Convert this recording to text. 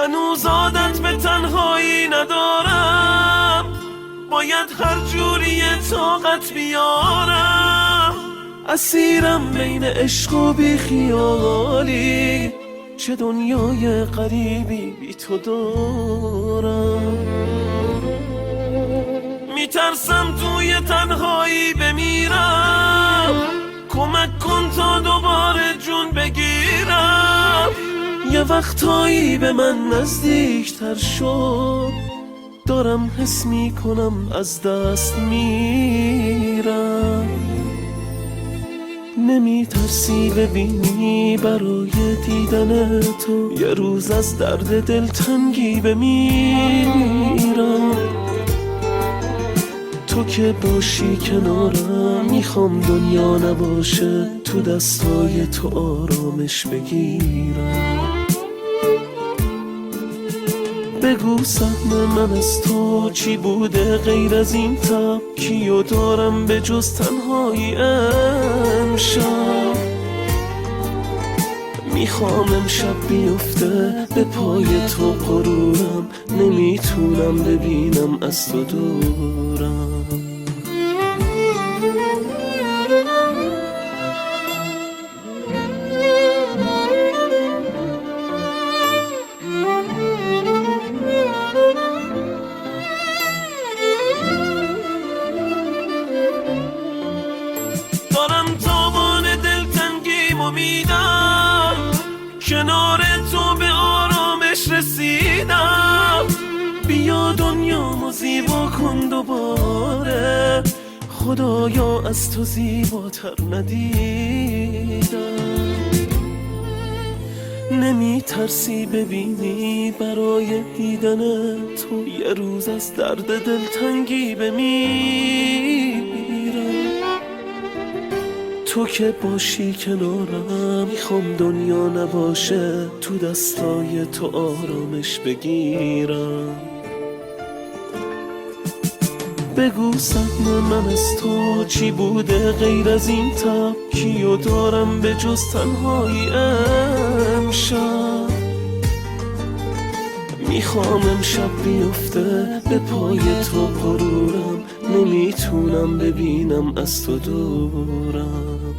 هنوز عادت به تنهایی ندارم، باید هر جوری طاقت بیارم. اسیرم بین عشق و بی خیالی، چه دنیای غریبی بی تو دارم. میترسم توی تنهایی بمیرم، کمک کن تا دوباره جون بگیرم. یه وقتایی به من نزدیکتر شد، دارم حس میکنم از دست میرم. نمیترسی ببینی برای دیدن تو یه روز از درد دلتنگی بمیرم. تو که باشی کنارم، میخوام دنیا نباشه، تو دستای تو آرامش بگیرم. بگو سهم من از تو چی بوده غیر از این تب، کیو دارم به جز تنهایی امشب. میخوام امشب بیفته به پای تو غرورم، نمیتونم ببینم از تو دورم. دارم تابان دلتنگیمو میدم، کنار تو به آرامش رسیدم. بیا دنیامو زیبا کن دوباره، خدایا از تو زیباتر ندیدم. نمیترسی ببینی برای دیدن تو یه روز از درد دلتنگی بمیرم. تو که باشی کنارم، میخوام دنیا نباشه، تو دستای تو آرامش بگیرم. بگو سهم من از تو چی بوده غیر از این تب، کیو دارم به جز تنهایی امشب. میخوام امشب بیفته به پای تو غرورم، نمیتونم ببینم از تو دورم.